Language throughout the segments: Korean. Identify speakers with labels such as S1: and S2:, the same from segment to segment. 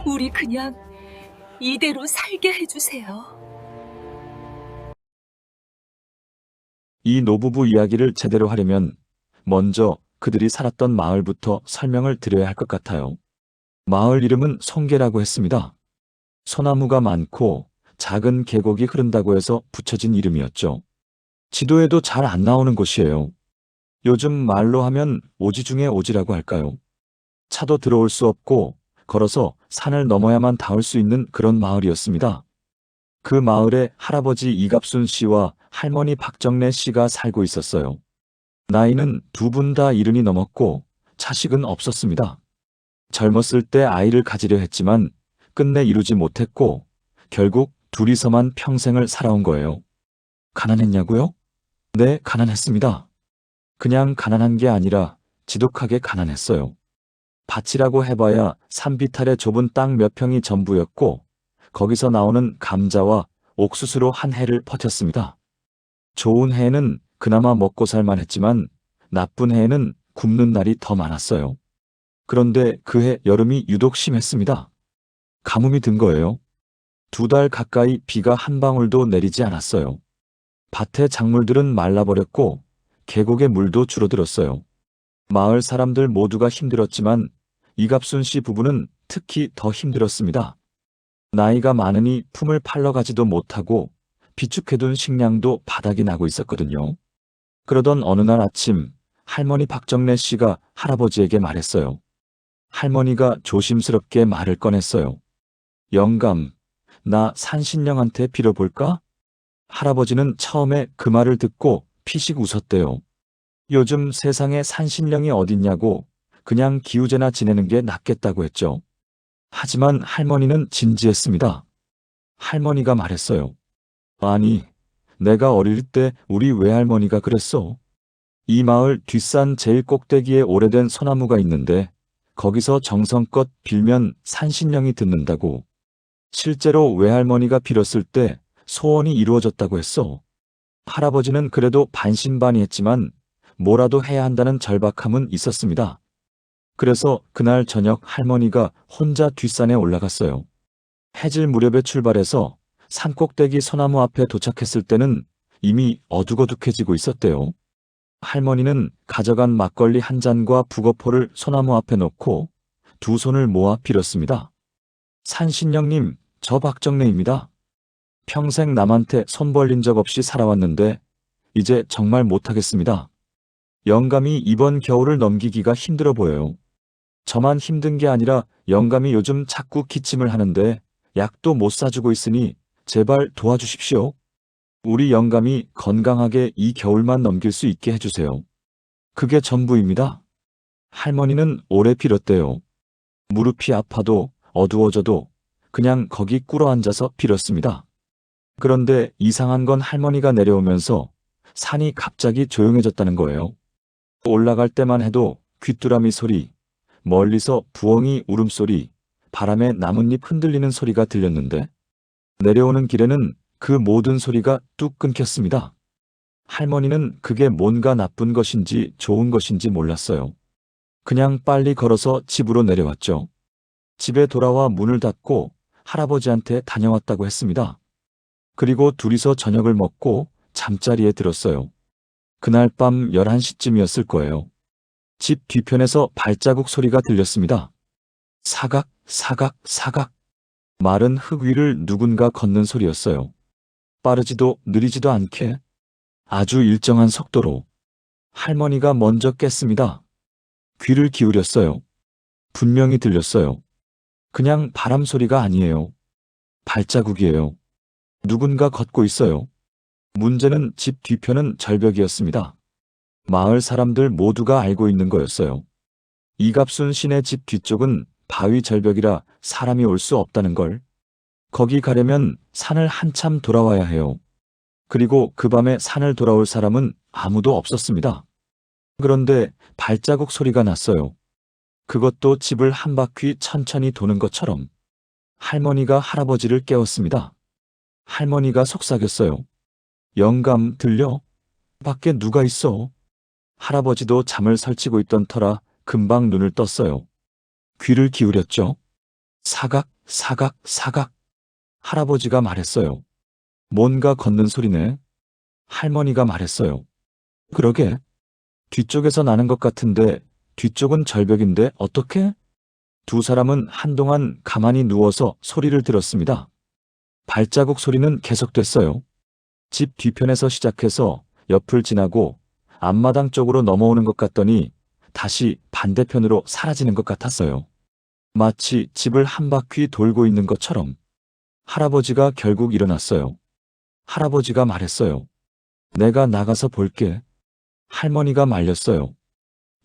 S1: 우리 그냥 이대로 살게 해주세요.
S2: 이 노부부 이야기를 제대로 하려면 먼저 그들이 살았던 마을부터 설명을 드려야 할 것 같아요. 마을 이름은 송계라고 했습니다. 소나무가 많고 작은 계곡이 흐른다고 해서 붙여진 이름이었죠. 지도에도 잘 안 나오는 곳이에요. 요즘 말로 하면 오지 중에 오지라고 할까요? 차도 들어올 수 없고 걸어서 산을 넘어야만 닿을 수 있는 그런 마을이었습니다. 그 마을에 할아버지 이갑순 씨와 할머니 박정래 씨가 살고 있었어요. 나이는 두 분 다 70이 넘었고 자식은 없었습니다. 젊었을 때 아이를 가지려 했지만 끝내 이루지 못했고 결국 둘이서만 평생을 살아온 거예요. 가난했냐고요? 네, 가난했습니다. 그냥 가난한 게 아니라 지독하게 가난했어요. 밭이라고 해봐야 산비탈의 좁은 땅 몇 평이 전부였고 거기서 나오는 감자와 옥수수로 한 해를 버텼습니다. 좋은 해에는 그나마 먹고 살만 했지만 나쁜 해에는 굶는 날이 더 많았어요. 그런데 그 해 여름이 유독 심했습니다. 가뭄이 든 거예요. 2달 가까이 비가 한 방울도 내리지 않았어요. 밭의 작물들은 말라버렸고 계곡의 물도 줄어들었어요. 마을 사람들 모두가 힘들었지만 이갑순 씨 부부는 특히 더 힘들었습니다. 나이가 많으니 품을 팔러 가지도 못하고 비축해둔 식량도 바닥이 나고 있었거든요. 그러던 어느 날 아침 할머니 박정래 씨가 할아버지에게 말했어요. 할머니가 조심스럽게 말을 꺼냈어요. 영감, 나 산신령한테 빌어볼까? 할아버지는 처음에 그 말을 듣고 피식 웃었대요. 요즘 세상에 산신령이 어딨냐고 그냥 기우제나 지내는 게 낫겠다고 했죠. 하지만 할머니는 진지했습니다. 할머니가 말했어요. 아니, 내가 어릴 때 우리 외할머니가 그랬어. 이 마을 뒷산 제일 꼭대기에 오래된 소나무가 있는데 거기서 정성껏 빌면 산신령이 듣는다고. 실제로 외할머니가 빌었을 때 소원이 이루어졌다고 했어. 할아버지는 그래도 반신반의했지만 뭐라도 해야 한다는 절박함은 있었습니다. 그래서 그날 저녁 할머니가 혼자 뒷산에 올라갔어요. 해질 무렵에 출발해서 산꼭대기 소나무 앞에 도착했을 때는 이미 어둑어둑해지고 있었대요. 할머니는 가져간 막걸리 한 잔과 북어포를 소나무 앞에 놓고 두 손을 모아 빌었습니다. 산신령님, 저 박정래입니다. 평생 남한테 손 벌린 적 없이 살아왔는데 이제 정말 못하겠습니다. 영감이 이번 겨울을 넘기기가 힘들어 보여요. 저만 힘든 게 아니라 영감이 요즘 자꾸 기침을 하는데 약도 못 사주고 있으니 제발 도와주십시오. 우리 영감이 건강하게 이 겨울만 넘길 수 있게 해주세요. 그게 전부입니다. 할머니는 오래 빌었대요. 무릎이 아파도 어두워져도 그냥 거기 꿇어 앉아서 빌었습니다. 그런데 이상한 건 할머니가 내려오면서 산이 갑자기 조용해졌다는 거예요. 올라갈 때만 해도 귀뚜라미 소리, 멀리서 부엉이 울음소리, 바람에 나뭇잎 흔들리는 소리가 들렸는데 내려오는 길에는 그 모든 소리가 뚝 끊겼습니다. 할머니는 그게 뭔가 나쁜 것인지 좋은 것인지 몰랐어요. 그냥 빨리 걸어서 집으로 내려왔죠. 집에 돌아와 문을 닫고 할아버지한테 다녀왔다고 했습니다. 그리고 둘이서 저녁을 먹고 잠자리에 들었어요. 그날 밤 11시쯤이었을 거예요. 집 뒤편에서 발자국 소리가 들렸습니다. 사각, 사각, 사각. 마른 흙 위를 누군가 걷는 소리였어요. 빠르지도 느리지도 않게 아주 일정한 속도로. 할머니가 먼저 깼습니다. 귀를 기울였어요. 분명히 들렸어요. 그냥 바람 소리가 아니에요. 발자국이에요. 누군가 걷고 있어요. 문제는 집 뒤편은 절벽이었습니다. 마을 사람들 모두가 알고 있는 거였어요. 이갑순 씨네 집 뒤쪽은 바위 절벽이라 사람이 올 수 없다는 걸. 거기 가려면 산을 한참 돌아와야 해요. 그리고 그 밤에 산을 돌아올 사람은 아무도 없었습니다. 그런데 발자국 소리가 났어요. 그것도 집을 한 바퀴 천천히 도는 것처럼. 할머니가 할아버지를 깨웠습니다. 할머니가 속삭였어요. 영감, 들려? 밖에 누가 있어? 할아버지도 잠을 설치고 있던 터라 금방 눈을 떴어요. 귀를 기울였죠. 사각, 사각, 사각. 할아버지가 말했어요. 뭔가 걷는 소리네. 할머니가 말했어요. 그러게. 뒤쪽에서 나는 것 같은데 뒤쪽은 절벽인데 어떻게? 두 사람은 한동안 가만히 누워서 소리를 들었습니다. 발자국 소리는 계속됐어요. 집 뒤편에서 시작해서 옆을 지나고 앞마당 쪽으로 넘어오는 것 같더니 다시 반대편으로 사라지는 것 같았어요. 마치 집을 한 바퀴 돌고 있는 것처럼. 할아버지가 결국 일어났어요. 할아버지가 말했어요. 내가 나가서 볼게. 할머니가 말렸어요.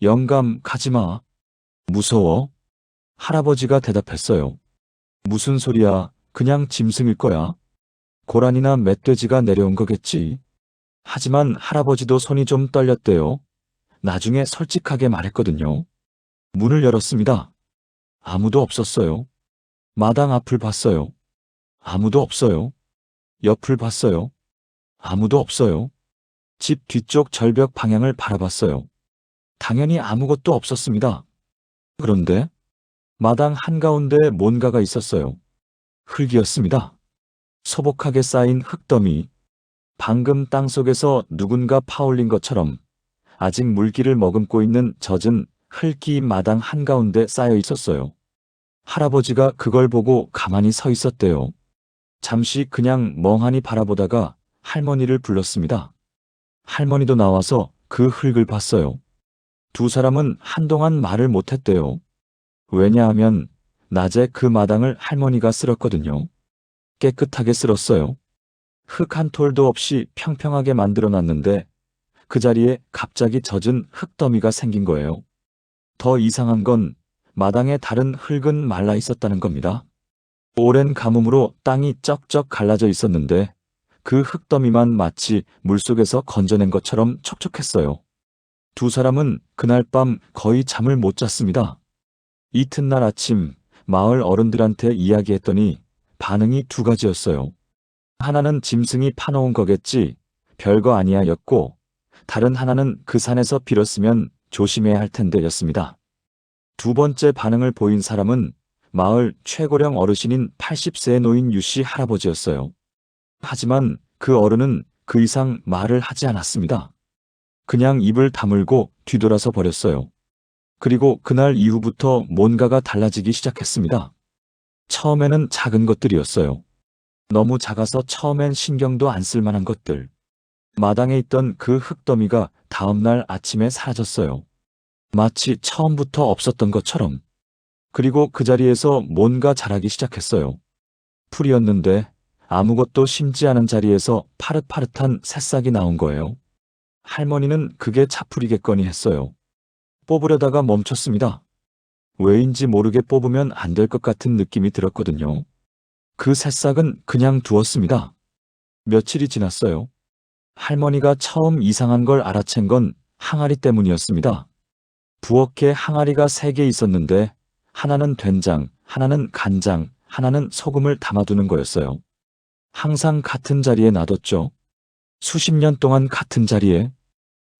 S2: 영감, 가지마. 무서워? 할아버지가 대답했어요. 무슨 소리야, 그냥 짐승일 거야. 고라니나 멧돼지가 내려온 거겠지. 하지만 할아버지도 손이 좀 떨렸대요. 나중에 솔직하게 말했거든요. 문을 열었습니다. 아무도 없었어요. 마당 앞을 봤어요. 아무도 없어요. 옆을 봤어요. 아무도 없어요. 집 뒤쪽 절벽 방향을 바라봤어요. 당연히 아무것도 없었습니다. 그런데 마당 한가운데 뭔가가 있었어요. 흙이었습니다. 소복하게 쌓인 흙더미. 방금 땅속에서 누군가 파올린 것처럼 아직 물기를 머금고 있는 젖은 흙이 마당 한가운데 쌓여 있었어요. 할아버지가 그걸 보고 가만히 서 있었대요. 잠시 그냥 멍하니 바라보다가 할머니를 불렀습니다. 할머니도 나와서 그 흙을 봤어요. 두 사람은 한동안 말을 못했대요. 왜냐하면 낮에 그 마당을 할머니가 쓸었거든요. 깨끗하게 쓸었어요. 흙 한 톨도 없이 평평하게 만들어놨는데 그 자리에 갑자기 젖은 흙더미가 생긴 거예요. 더 이상한 건 마당에 다른 흙은 말라 있었다는 겁니다. 오랜 가뭄으로 땅이 쩍쩍 갈라져 있었는데 그 흙더미만 마치 물속에서 건져낸 것처럼 촉촉했어요. 두 사람은 그날 밤 거의 잠을 못 잤습니다. 이튿날 아침 마을 어른들한테 이야기했더니 반응이 두 가지였어요. 하나는 짐승이 파놓은 거겠지, 별거 아니야 였고, 다른 하나는 그 산에서 빌었으면 조심해야 할 텐데 였습니다. 두 번째 반응을 보인 사람은 마을 최고령 어르신인 80세의 노인 유씨 할아버지였어요. 하지만 그 어른은 그 이상 말을 하지 않았습니다. 그냥 입을 다물고 뒤돌아서 버렸어요. 그리고 그날 이후부터 뭔가가 달라지기 시작했습니다. 처음에는 작은 것들이었어요. 너무 작아서 처음엔 신경도 안 쓸 만한 것들. 마당에 있던 그 흙더미가 다음날 아침에 사라졌어요. 마치 처음부터 없었던 것처럼. 그리고 그 자리에서 뭔가 자라기 시작했어요. 풀이었는데 아무것도 심지 않은 자리에서 파릇파릇한 새싹이 나온 거예요. 할머니는 그게 차풀이겠거니 했어요. 뽑으려다가 멈췄습니다. 왜인지 모르게 뽑으면 안 될 것 같은 느낌이 들었거든요. 그 새싹은 그냥 두었습니다. 며칠이 지났어요. 할머니가 처음 이상한 걸 알아챈 건 항아리 때문이었습니다. 부엌에 항아리가 3개 있었는데 하나는 된장, 하나는 간장, 하나는 소금을 담아두는 거였어요. 항상 같은 자리에 놔뒀죠. 수십 년 동안 같은 자리에.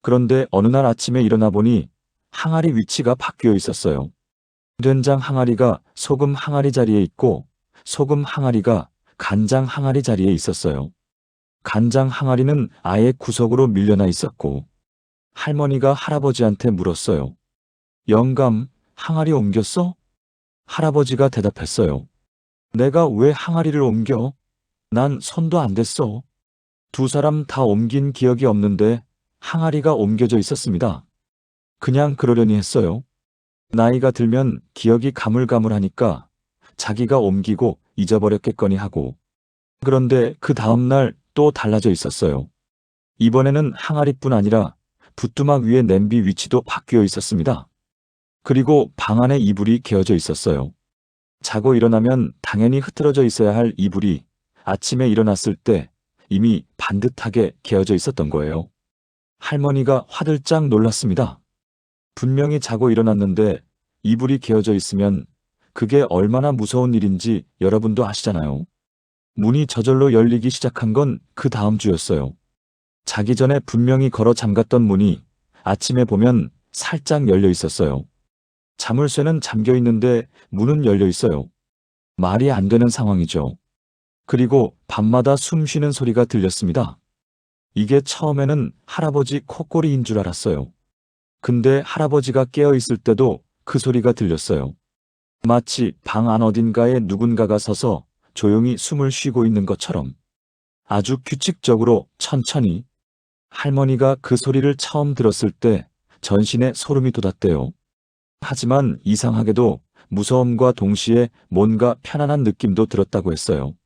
S2: 그런데 어느 날 아침에 일어나 보니 항아리 위치가 바뀌어 있었어요. 된장 항아리가 소금 항아리 자리에 있고 소금 항아리가 간장 항아리 자리에 있었어요. 간장 항아리는 아예 구석으로 밀려나 있었고 할머니가 할아버지한테 물었어요. 영감, 항아리 옮겼어? 할아버지가 대답했어요. 내가 왜 항아리를 옮겨? 난 손도 안 댔어. 두 사람 다 옮긴 기억이 없는데 항아리가 옮겨져 있었습니다. 그냥 그러려니 했어요. 나이가 들면 기억이 가물가물하니까 자기가 옮기고 잊어버렸겠거니 하고. 그런데 그 다음날 또 달라져 있었어요. 이번에는 항아리뿐 아니라 부뚜막 위에 냄비 위치도 바뀌어 있었습니다. 그리고 방 안에 이불이 개어져 있었어요. 자고 일어나면 당연히 흐트러져 있어야 할 이불이 아침에 일어났을 때 이미 반듯하게 개어져 있었던 거예요. 할머니가 화들짝 놀랐습니다. 분명히 자고 일어났는데 이불이 개어져 있으면 그게 얼마나 무서운 일인지 여러분도 아시잖아요. 문이 저절로 열리기 시작한 건 그 다음 주였어요. 자기 전에 분명히 걸어 잠갔던 문이 아침에 보면 살짝 열려 있었어요. 자물쇠는 잠겨 있는데 문은 열려 있어요. 말이 안 되는 상황이죠. 그리고 밤마다 숨 쉬는 소리가 들렸습니다. 이게 처음에는 할아버지 콧소리인 줄 알았어요. 근데 할아버지가 깨어 있을 때도 그 소리가 들렸어요. 마치 방 안 어딘가에 누군가가 서서 조용히 숨을 쉬고 있는 것처럼. 아주 규칙적으로 천천히. 할머니가 그 소리를 처음 들었을 때 전신에 소름이 돋았대요. 하지만 이상하게도 무서움과 동시에 뭔가 편안한 느낌도 들었다고 했어요.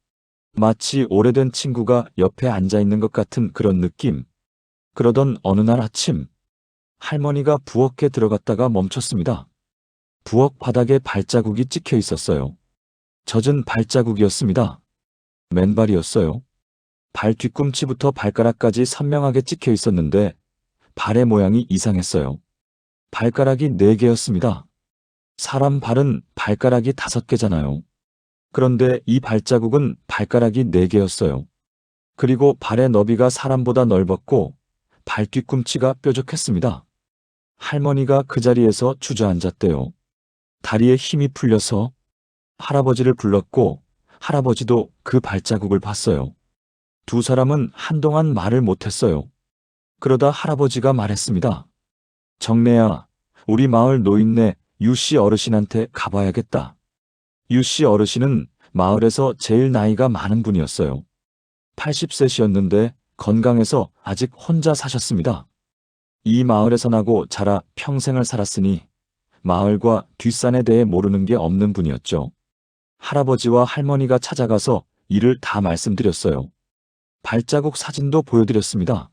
S2: 마치 오래된 친구가 옆에 앉아 있는 것 같은 그런 느낌. 그러던 어느 날 아침, 할머니가 부엌에 들어갔다가 멈췄습니다. 부엌 바닥에 발자국이 찍혀 있었어요. 젖은 발자국이었습니다. 맨발이었어요. 발 뒤꿈치부터 발가락까지 선명하게 찍혀 있었는데 발의 모양이 이상했어요. 발가락이 4개였습니다. 사람 발은 발가락이 5개잖아요. 그런데 이 발자국은 발가락이 4개였어요. 그리고 발의 너비가 사람보다 넓었고 발 뒤꿈치가 뾰족했습니다. 할머니가 그 자리에서 주저앉았대요. 다리에 힘이 풀려서 할아버지를 불렀고 할아버지도 그 발자국을 봤어요. 두 사람은 한동안 말을 못했어요. 그러다 할아버지가 말했습니다. 정래야, 우리 마을 노인네 유씨 어르신한테 가봐야겠다. 유씨 어르신은 마을에서 제일 나이가 많은 분이었어요. 80세셨는데 건강해서 아직 혼자 사셨습니다. 이 마을에서 나고 자라 평생을 살았으니 마을과 뒷산에 대해 모르는 게 없는 분이었죠. 할아버지와 할머니가 찾아가서 일을 다 말씀드렸어요. 발자국 사진도 보여드렸습니다.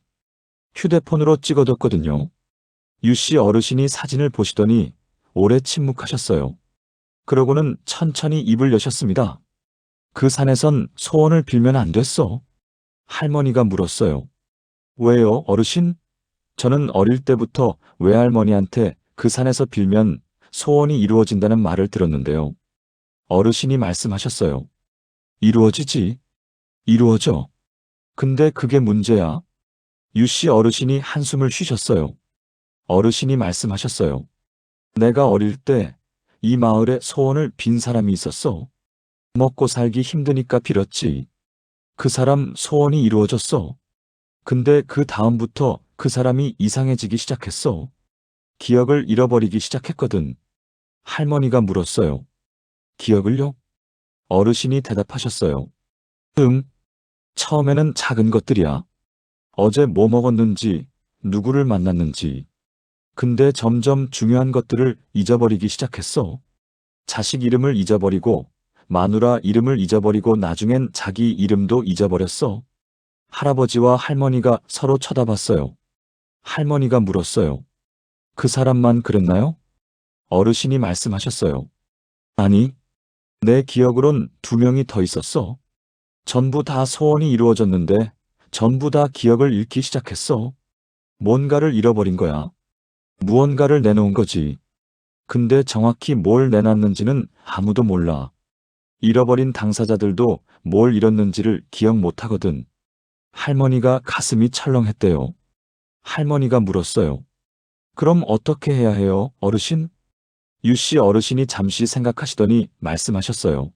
S2: 휴대폰으로 찍어뒀거든요. 유씨 어르신이 사진을 보시더니 오래 침묵하셨어요. 그러고는 천천히 입을 여셨습니다. 그 산에선 소원을 빌면 안 됐어? 할머니가 물었어요. 왜요, 어르신? 저는 어릴 때부터 외할머니한테 그 산에서 빌면 소원이 이루어진다는 말을 들었는데요. 어르신이 말씀하셨어요. 이루어지지. 이루어져. 근데 그게 문제야. 유씨 어르신이 한숨을 쉬셨어요. 어르신이 말씀하셨어요. 내가 어릴 때 이 마을에 소원을 빈 사람이 있었어. 먹고 살기 힘드니까 빌었지. 그 사람 소원이 이루어졌어. 근데 그 다음부터 그 사람이 이상해지기 시작했어. 기억을 잃어버리기 시작했거든. 할머니가 물었어요. 기억을요? 어르신이 대답하셨어요. 처음에는 작은 것들이야. 어제 뭐 먹었는지, 누구를 만났는지. 근데 점점 중요한 것들을 잊어버리기 시작했어. 자식 이름을 잊어버리고, 마누라 이름을 잊어버리고 나중엔 자기 이름도 잊어버렸어. 할아버지와 할머니가 서로 쳐다봤어요. 할머니가 물었어요. 그 사람만 그랬나요? 어르신이 말씀하셨어요. 아니, 내 기억으론 2명이 더 있었어. 전부 다 소원이 이루어졌는데 전부 다 기억을 잃기 시작했어. 뭔가를 잃어버린 거야. 무언가를 내놓은 거지. 근데 정확히 뭘 내놨는지는 아무도 몰라. 잃어버린 당사자들도 뭘 잃었는지를 기억 못하거든. 할머니가 가슴이 철렁했대요. 할머니가 물었어요. 그럼 어떻게 해야 해요, 어르신? 유씨 어르신이 잠시 생각하시더니 말씀하셨어요.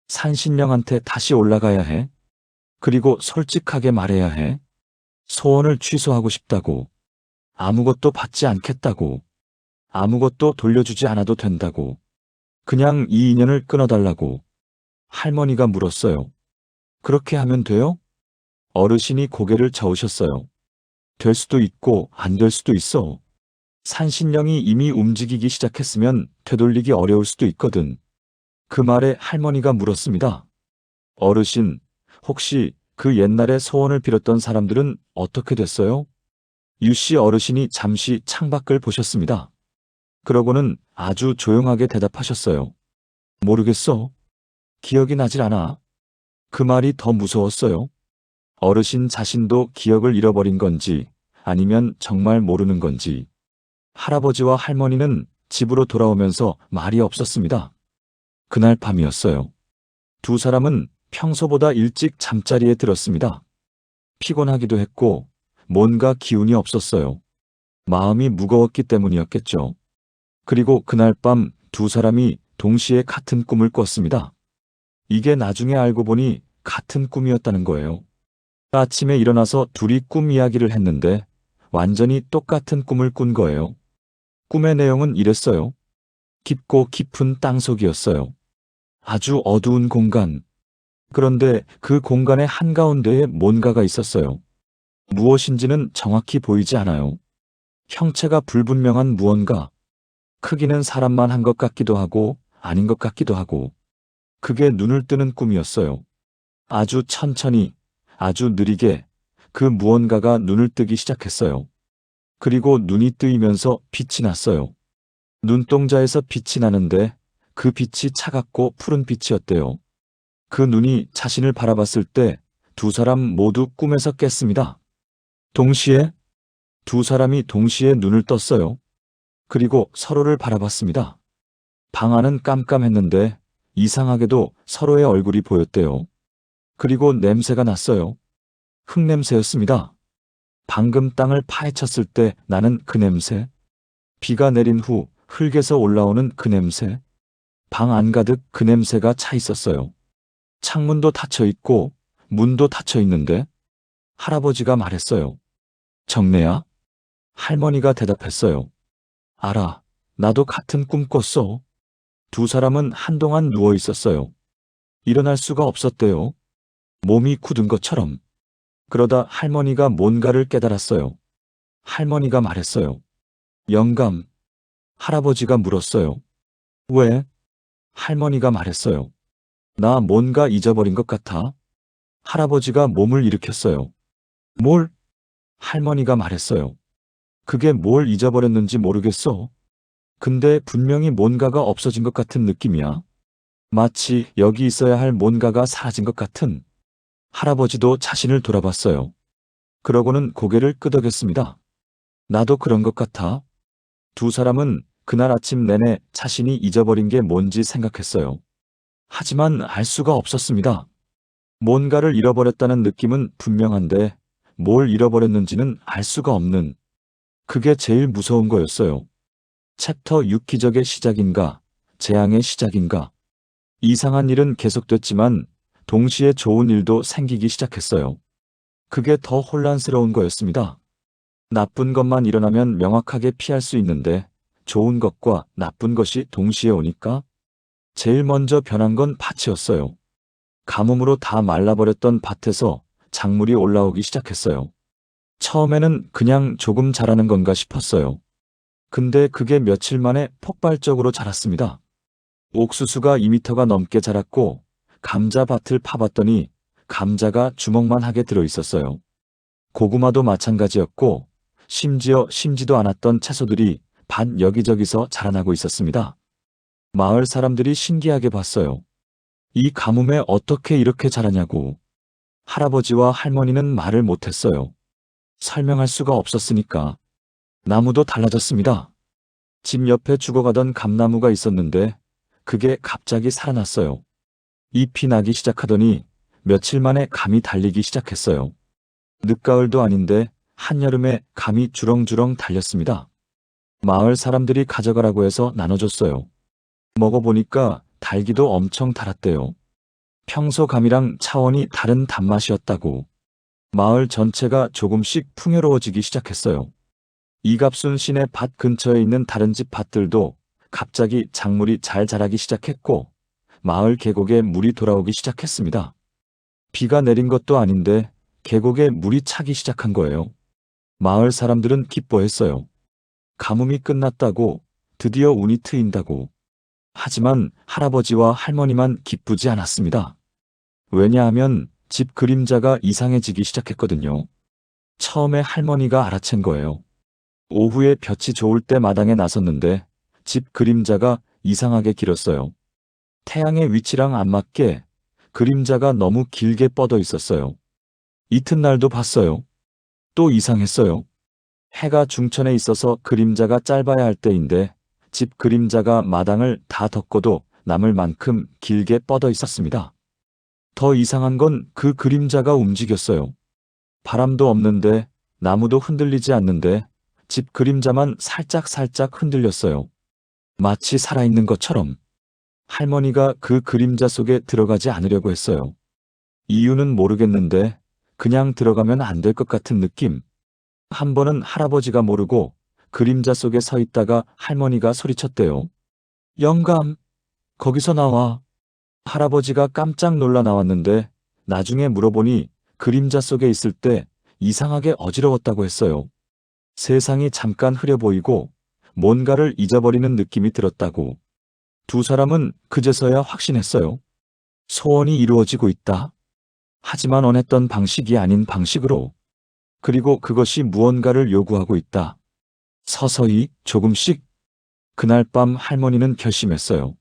S2: 산신령한테 다시 올라가야 해. 그리고 솔직하게 말해야 해. 소원을 취소하고 싶다고. 아무것도 받지 않겠다고. 아무것도 돌려주지 않아도 된다고. 그냥 이 인연을 끊어달라고. 할머니가 물었어요. 그렇게 하면 돼요? 어르신이 고개를 저으셨어요. 될 수도 있고 안 될 수도 있어. 산신령이 이미 움직이기 시작했으면 되돌리기 어려울 수도 있거든. 그 말에 할머니가 물었습니다. 어르신, 혹시 그 옛날에 소원을 빌었던 사람들은 어떻게 됐어요? 유씨 어르신이 잠시 창밖을 보셨습니다. 그러고는 아주 조용하게 대답하셨어요. 모르겠어. 기억이 나질 않아. 그 말이 더 무서웠어요. 어르신 자신도 기억을 잃어버린 건지 아니면 정말 모르는 건지. 할아버지와 할머니는 집으로 돌아오면서 말이 없었습니다. 그날 밤이었어요. 두 사람은 평소보다 일찍 잠자리에 들었습니다. 피곤하기도 했고 뭔가 기운이 없었어요. 마음이 무거웠기 때문이었겠죠. 그리고 그날 밤 두 사람이 동시에 같은 꿈을 꿨습니다. 이게 나중에 알고 보니 같은 꿈이었다는 거예요. 아침에 일어나서 둘이 꿈 이야기를 했는데 완전히 똑같은 꿈을 꾼 거예요. 꿈의 내용은 이랬어요. 깊고 깊은 땅속이었어요. 아주 어두운 공간. 그런데 그 공간의 한가운데에 뭔가가 있었어요. 무엇인지는 정확히 보이지 않아요. 형체가 불분명한 무언가. 크기는 사람만 한 것 같기도 하고 아닌 것 같기도 하고. 그게 눈을 뜨는 꿈이었어요. 아주 천천히, 아주 느리게 그 무언가가 눈을 뜨기 시작했어요. 그리고 눈이 뜨이면서 빛이 났어요. 눈동자에서 빛이 나는데 그 빛이 차갑고 푸른 빛이었대요. 그 눈이 자신을 바라봤을 때 두 사람 모두 꿈에서 깼습니다. 동시에 두 사람이 동시에 눈을 떴어요. 그리고 서로를 바라봤습니다. 방 안은 깜깜했는데 이상하게도 서로의 얼굴이 보였대요. 그리고 냄새가 났어요. 흙냄새였습니다. 방금 땅을 파헤쳤을 때 나는 그 냄새. 비가 내린 후 흙에서 올라오는 그 냄새. 방 안 가득 그 냄새가 차 있었어요. 창문도 닫혀 있고 문도 닫혀 있는데 할아버지가 말했어요. 정래야? 할머니가 대답했어요. 알아. 나도 같은 꿈 꿨어. 두 사람은 한동안 누워 있었어요. 일어날 수가 없었대요. 몸이 굳은 것처럼. 그러다 할머니가 뭔가를 깨달았어요. 할머니가 말했어요. 영감. 할아버지가 물었어요. 왜? 할머니가 말했어요. 나 뭔가 잊어버린 것 같아. 할아버지가 몸을 일으켰어요. 뭘? 할머니가 말했어요. 그게 뭘 잊어버렸는지 모르겠어. 근데 분명히 뭔가가 없어진 것 같은 느낌이야. 마치 여기 있어야 할 뭔가가 사라진 것 같은. 할아버지도 자신을 돌아봤어요. 그러고는 고개를 끄덕였습니다. 나도 그런 것 같아. 두 사람은 그날 아침 내내 자신이 잊어버린 게 뭔지 생각했어요. 하지만 알 수가 없었습니다. 뭔가를 잃어버렸다는 느낌은 분명한데 뭘 잃어버렸는지는 알 수가 없는. 그게 제일 무서운 거였어요. 챕터 6 기적의 시작인가, 재앙의 시작인가. 이상한 일은 계속됐지만 동시에 좋은 일도 생기기 시작했어요. 그게 더 혼란스러운 거였습니다. 나쁜 것만 일어나면 명확하게 피할 수 있는데 좋은 것과 나쁜 것이 동시에 오니까 제일 먼저 변한 건 밭이었어요. 가뭄으로 다 말라버렸던 밭에서 작물이 올라오기 시작했어요. 처음에는 그냥 조금 자라는 건가 싶었어요. 근데 그게 며칠 만에 폭발적으로 자랐습니다. 옥수수가 2미터가 넘게 자랐고 감자밭을 파봤더니 감자가 주먹만 하게 들어있었어요. 고구마도 마찬가지였고 심지어 심지도 않았던 채소들이 밭 여기저기서 자라나고 있었습니다. 마을 사람들이 신기하게 봤어요. 이 가뭄에 어떻게 이렇게 자라냐고. 할아버지와 할머니는 말을 못했어요. 설명할 수가 없었으니까. 나무도 달라졌습니다. 집 옆에 죽어가던 감나무가 있었는데 그게 갑자기 살아났어요. 잎이 나기 시작하더니 며칠 만에 감이 달리기 시작했어요. 늦가을도 아닌데 한여름에 감이 주렁주렁 달렸습니다. 마을 사람들이 가져가라고 해서 나눠줬어요. 먹어보니까 달기도 엄청 달았대요. 평소 감이랑 차원이 다른 단맛이었다고. 마을 전체가 조금씩 풍요로워지기 시작했어요. 이갑순 씨네 밭 근처에 있는 다른 집 밭들도 갑자기 작물이 잘 자라기 시작했고 마을 계곡에 물이 돌아오기 시작했습니다. 비가 내린 것도 아닌데 계곡에 물이 차기 시작한 거예요. 마을 사람들은 기뻐했어요. 가뭄이 끝났다고, 드디어 운이 트인다고. 하지만 할아버지와 할머니만 기쁘지 않았습니다. 왜냐하면 집 그림자가 이상해지기 시작했거든요. 처음에 할머니가 알아챈 거예요. 오후에 볕이 좋을 때 마당에 나섰는데 집 그림자가 이상하게 길었어요. 태양의 위치랑 안 맞게 그림자가 너무 길게 뻗어 있었어요. 이튿날도 봤어요. 또 이상했어요. 해가 중천에 있어서 그림자가 짧아야 할 때인데 집 그림자가 마당을 다 덮고도 남을 만큼 길게 뻗어 있었습니다. 더 이상한 건 그 그림자가 움직였어요. 바람도 없는데 나무도 흔들리지 않는데 집 그림자만 살짝살짝 흔들렸어요. 마치 살아있는 것처럼. 할머니가 그 그림자 속에 들어가지 않으려고 했어요. 이유는 모르겠는데 그냥 들어가면 안 될 것 같은 느낌. 한 번은 할아버지가 모르고 그림자 속에 서 있다가 할머니가 소리쳤대요. 영감, 거기서 나와. 할아버지가 깜짝 놀라 나왔는데 나중에 물어보니 그림자 속에 있을 때 이상하게 어지러웠다고 했어요. 세상이 잠깐 흐려 보이고 뭔가를 잊어버리는 느낌이 들었다고. 두 사람은 그제서야 확신했어요. 소원이 이루어지고 있다. 하지만 원했던 방식이 아닌 방식으로. 그리고 그것이 무언가를 요구하고 있다. 서서히 조금씩. 그날 밤 할머니는 결심했어요.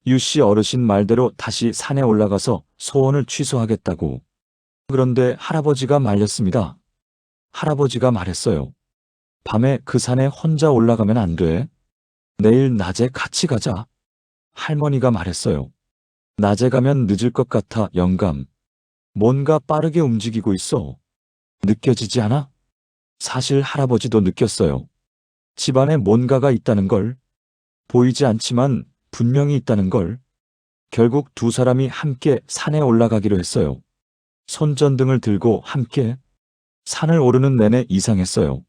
S2: 유씨 어르신 말대로 다시 산에 올라가서 소원을 취소하겠다고. 그런데 할아버지가 말렸습니다. 할아버지가 말했어요. 밤에 그 산에 혼자 올라가면 안 돼. 내일 낮에 같이 가자. 할머니가 말했어요. 낮에 가면 늦을 것 같아, 영감. 뭔가 빠르게 움직이고 있어. 느껴지지 않아? 사실 할아버지도 느꼈어요. 집안에 뭔가가 있다는 걸. 보이지 않지만 분명히 있다는 걸. 결국 두 사람이 함께 산에 올라가기로 했어요. 손전등을 들고 함께. 산을 오르는 내내 이상했어요.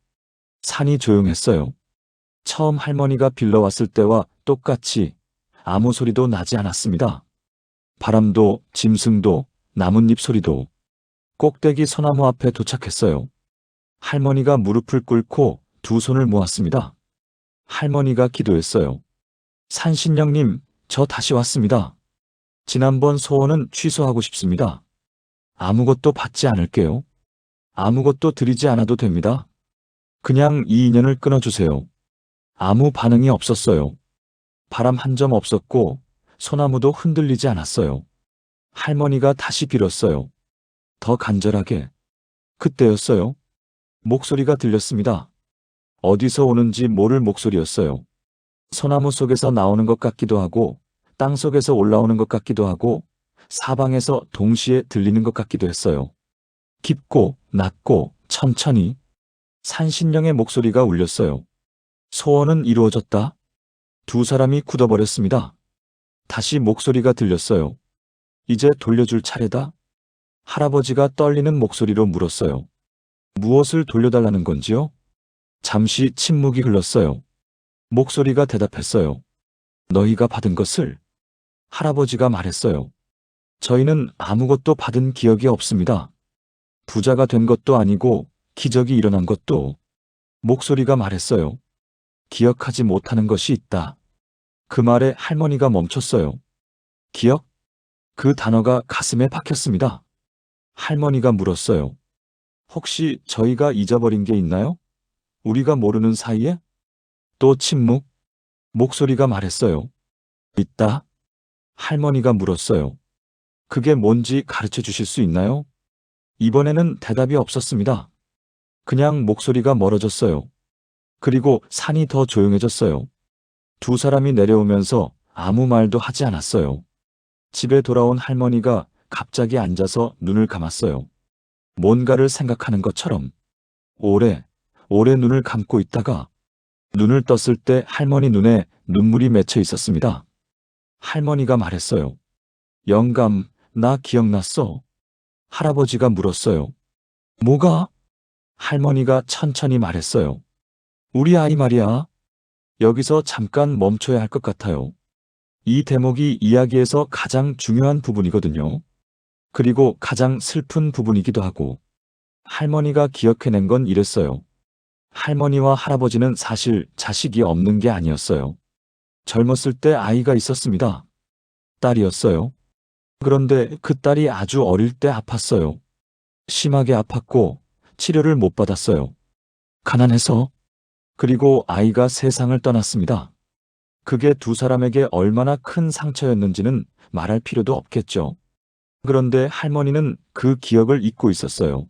S2: 산이 조용했어요. 처음 할머니가 빌러왔을 때와 똑같이 아무 소리도 나지 않았습니다. 바람도, 짐승도, 나뭇잎 소리도. 꼭대기 소나무 앞에 도착했어요. 할머니가 무릎을 꿇고 두 손을 모았습니다. 할머니가 기도했어요. 산신령님, 저 다시 왔습니다. 지난번 소원은 취소하고 싶습니다. 아무것도 받지 않을게요. 아무것도 드리지 않아도 됩니다. 그냥 이 인연을 끊어주세요. 아무 반응이 없었어요. 바람 한 점 없었고 소나무도 흔들리지 않았어요. 할머니가 다시 빌었어요. 더 간절하게. 그때였어요. 목소리가 들렸습니다. 어디서 오는지 모를 목소리였어요. 소나무 속에서 나오는 것 같기도 하고 땅 속에서 올라오는 것 같기도 하고 사방에서 동시에 들리는 것 같기도 했어요. 깊고 낮고 천천히 산신령의 목소리가 울렸어요. 소원은 이루어졌다. 두 사람이 굳어버렸습니다. 다시 목소리가 들렸어요. 이제 돌려줄 차례다. 할아버지가 떨리는 목소리로 물었어요. 무엇을 돌려달라는 건지요? 잠시 침묵이 흘렀어요. 목소리가 대답했어요. 너희가 받은 것을. 할아버지가 말했어요. 저희는 아무것도 받은 기억이 없습니다. 부자가 된 것도 아니고 기적이 일어난 것도. 목소리가 말했어요. 기억하지 못하는 것이 있다. 그 말에 할머니가 멈췄어요. 기억? 그 단어가 가슴에 박혔습니다. 할머니가 물었어요. 혹시 저희가 잊어버린 게 있나요? 우리가 모르는 사이에? 또 침묵. 목소리가 말했어요. 있다. 할머니가 물었어요. 그게 뭔지 가르쳐 주실 수 있나요? 이번에는 대답이 없었습니다. 그냥 목소리가 멀어졌어요. 그리고 산이 더 조용해졌어요. 두 사람이 내려오면서 아무 말도 하지 않았어요. 집에 돌아온 할머니가 갑자기 앉아서 눈을 감았어요. 뭔가를 생각하는 것처럼. 오래 눈을 감고 있다가 눈을 떴을 때 할머니 눈에 눈물이 맺혀 있었습니다. 할머니가 말했어요. 영감, 나 기억났어. 할아버지가 물었어요. 뭐가? 할머니가 천천히 말했어요. 우리 아이 말이야. 여기서 잠깐 멈춰야 할 것 같아요. 이 대목이 이야기에서 가장 중요한 부분이거든요. 그리고 가장 슬픈 부분이기도 하고. 할머니가 기억해낸 건 이랬어요. 할머니와 할아버지는 사실 자식이 없는 게 아니었어요. 젊었을 때 아이가 있었습니다. 딸이었어요. 그런데 그 딸이 아주 어릴 때 아팠어요. 심하게 아팠고 치료를 못 받았어요. 가난해서. 그리고 아이가 세상을 떠났습니다. 그게 두 사람에게 얼마나 큰 상처였는지는 말할 필요도 없겠죠. 그런데 할머니는 그 기억을 잊고 있었어요.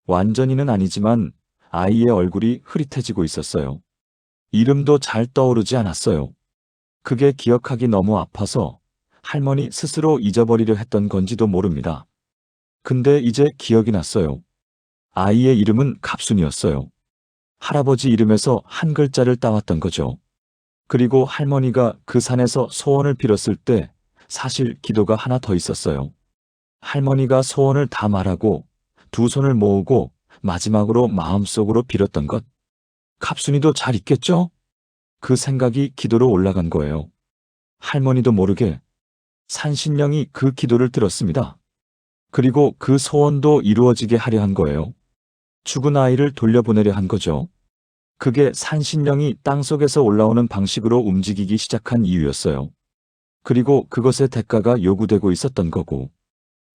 S2: 완전히는 아니지만 아이의 얼굴이 흐릿해지고 있었어요. 이름도 잘 떠오르지 않았어요. 그게 기억하기 너무 아파서 할머니 스스로 잊어버리려 했던 건지도 모릅니다. 근데 이제 기억이 났어요. 아이의 이름은 갑순이었어요. 할아버지 이름에서 한 글자를 따왔던 거죠. 그리고 할머니가 그 산에서 소원을 빌었을 때 사실 기도가 하나 더 있었어요. 할머니가 소원을 다 말하고 두 손을 모으고 마지막으로 마음속으로 빌었던 것. 갑순이도 잘 있겠죠? 그 생각이 기도로 올라간 거예요. 할머니도 모르게 산신령이 그 기도를 들었습니다. 그리고 그 소원도 이루어지게 하려 한 거예요. 죽은 아이를 돌려보내려 한 거죠. 그게 산신령이 땅속에서 올라오는 방식으로 움직이기 시작한 이유였어요. 그리고 그것의 대가가 요구되고 있었던 거고.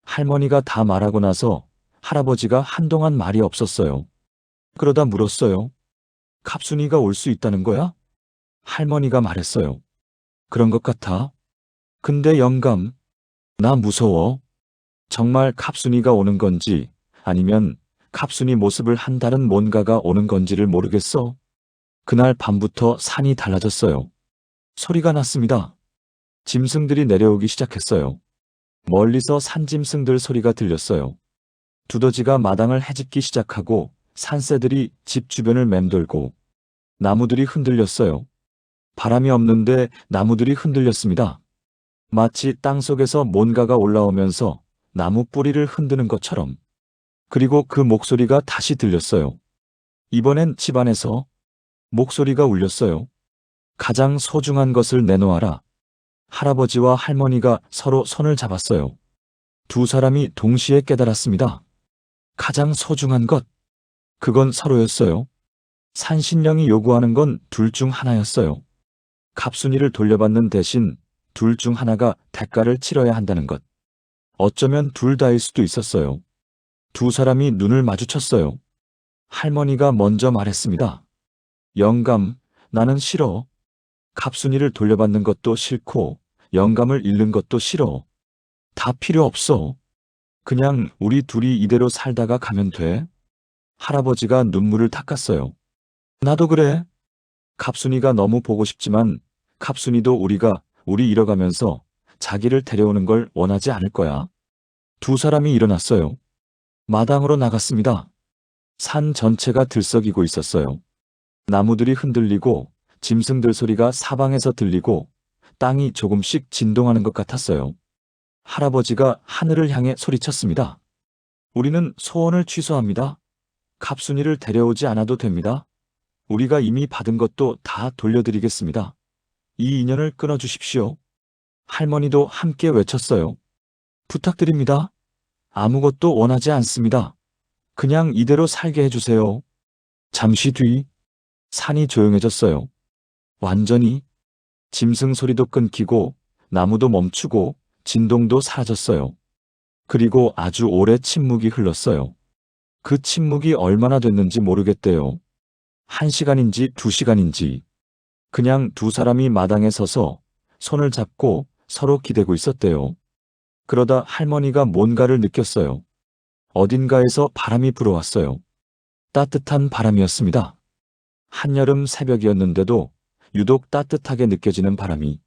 S2: 할머니가 다 말하고 나서 할아버지가 한동안 말이 없었어요. 그러다 물었어요. 갑순이가 올 수 있다는 거야? 할머니가 말했어요. 그런 것 같아. 근데 영감, 나 무서워. 정말 갑순이가 오는 건지 아니면 갑순이 모습을 한 다른 뭔가가 오는 건지를 모르겠어. 그날 밤부터 산이 달라졌어요. 소리가 났습니다. 짐승들이 내려오기 시작했어요. 멀리서 산짐승들 소리가 들렸어요. 두더지가 마당을 헤집기 시작하고 산새들이 집 주변을 맴돌고 나무들이 흔들렸어요. 바람이 없는데 나무들이 흔들렸습니다. 마치 땅속에서 뭔가가 올라오면서 나무 뿌리를 흔드는 것처럼. 그리고 그 목소리가 다시 들렸어요. 이번엔 집안에서 목소리가 울렸어요. 가장 소중한 것을 내놓아라. 할아버지와 할머니가 서로 손을 잡았어요. 두 사람이 동시에 깨달았습니다. 가장 소중한 것, 그건 서로였어요. 산신령이 요구하는 건 둘 중 하나였어요. 갑순이를 돌려받는 대신 둘 중 하나가 대가를 치러야 한다는 것. 어쩌면 둘 다일 수도 있었어요. 두 사람이 눈을 마주쳤어요. 할머니가 먼저 말했습니다. 영감, 나는 싫어. 갑순이를 돌려받는 것도 싫고 영감을 잃는 것도 싫어. 다 필요 없어. 그냥 우리 둘이 이대로 살다가 가면 돼. 할아버지가 눈물을 닦았어요. 나도 그래. 갑순이가 너무 보고 싶지만 갑순이도 우리 잃어가면서 자기를 데려오는 걸 원하지 않을 거야. 두 사람이 일어났어요. 마당으로 나갔습니다. 산 전체가 들썩이고 있었어요. 나무들이 흔들리고 짐승들 소리가 사방에서 들리고 땅이 조금씩 진동하는 것 같았어요. 할아버지가 하늘을 향해 소리쳤습니다. 우리는 소원을 취소합니다. 갑순이를 데려오지 않아도 됩니다. 우리가 이미 받은 것도 다 돌려드리겠습니다. 이 인연을 끊어주십시오. 할머니도 함께 외쳤어요. 부탁드립니다. 아무것도 원하지 않습니다. 그냥 이대로 살게 해주세요. 잠시 뒤 산이 조용해졌어요. 완전히. 짐승 소리도 끊기고 나무도 멈추고 진동도 사라졌어요. 그리고 아주 오래 침묵이 흘렀어요. 그 침묵이 얼마나 됐는지 모르겠대요. 1시간인지 2시간인지. 그냥 두 사람이 마당에 서서 손을 잡고 서로 기대고 있었대요. 그러다 할머니가 뭔가를 느꼈어요. 어딘가에서 바람이 불어왔어요. 따뜻한 바람이었습니다. 한여름 새벽이었는데도 유독 따뜻하게 느껴지는 바람이.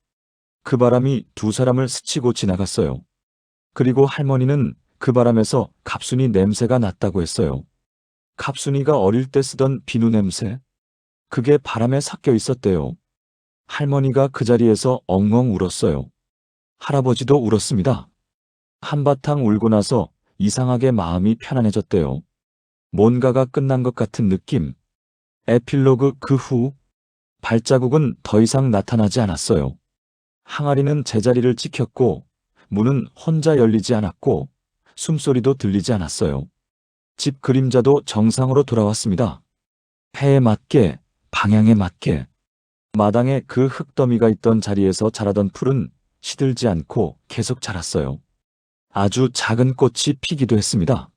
S2: 그 바람이 두 사람을 스치고 지나갔어요. 그리고 할머니는 그 바람에서 갑순이 냄새가 났다고 했어요. 갑순이가 어릴 때 쓰던 비누 냄새. 그게 바람에 섞여 있었대요. 할머니가 그 자리에서 엉엉 울었어요. 할아버지도 울었습니다. 한바탕 울고 나서 이상하게 마음이 편안해졌대요. 뭔가가 끝난 것 같은 느낌. 에필로그 그 후 발자국은 더 이상 나타나지 않았어요. 항아리는 제자리를 지켰고 문은 혼자 열리지 않았고 숨소리도 들리지 않았어요. 집 그림자도 정상으로 돌아왔습니다. 해에 맞게, 방향에 맞게. 마당에 그 흙더미가 있던 자리에서 자라던 풀은 시들지 않고 계속 자랐어요. 아주 작은 꽃이 피기도 했습니다.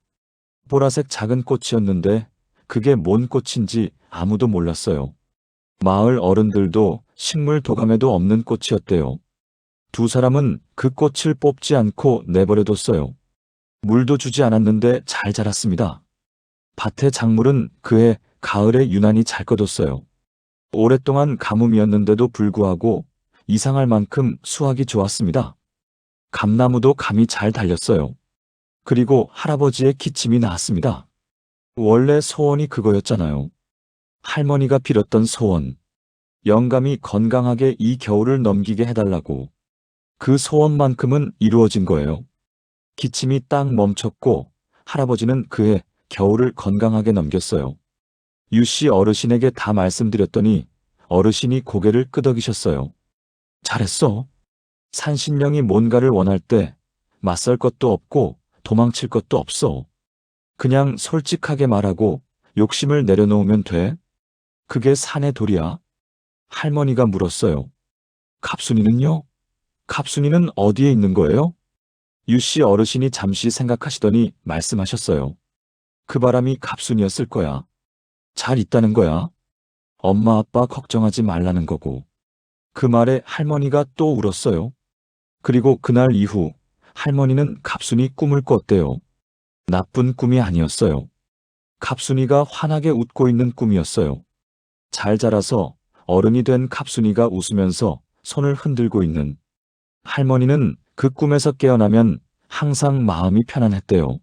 S2: 보라색 작은 꽃이었는데 그게 뭔 꽃인지 아무도 몰랐어요. 마을 어른들도 식물 도감에도 없는 꽃이었대요. 두 사람은 그 꽃을 뽑지 않고 내버려뒀어요. 물도 주지 않았는데 잘 자랐습니다. 밭의 작물은 그해 가을에 유난히 잘 꺼뒀어요. 오랫동안 가뭄이었는데도 불구하고 이상할 만큼 수확이 좋았습니다. 감나무도 감이 잘 달렸어요. 그리고 할아버지의 기침이 나왔습니다. 원래 소원이 그거였잖아요. 할머니가 빌었던 소원. 영감이 건강하게 이 겨울을 넘기게 해달라고. 그 소원만큼은 이루어진 거예요. 기침이 딱 멈췄고 할아버지는 그해 겨울을 건강하게 넘겼어요. 유씨 어르신에게 다 말씀드렸더니 어르신이 고개를 끄덕이셨어요. 잘했어. 산신령이 뭔가를 원할 때 맞설 것도 없고 도망칠 것도 없어. 그냥 솔직하게 말하고 욕심을 내려놓으면 돼. 그게 산의 도리야. 할머니가 물었어요. 갑순이는요? 갑순이는 어디에 있는 거예요? 유씨 어르신이 잠시 생각하시더니 말씀하셨어요. 그 바람이 갑순이었을 거야. 잘 있다는 거야. 엄마 아빠 걱정하지 말라는 거고. 그 말에 할머니가 또 울었어요. 그리고 그날 이후 할머니는 갑순이 꿈을 꿨대요. 나쁜 꿈이 아니었어요. 갑순이가 환하게 웃고 있는 꿈이었어요. 잘 자라서 어른이 된 갑순이가 웃으면서 손을 흔들고 있는. 할머니는 그 꿈에서 깨어나면 항상 마음이 편안했대요.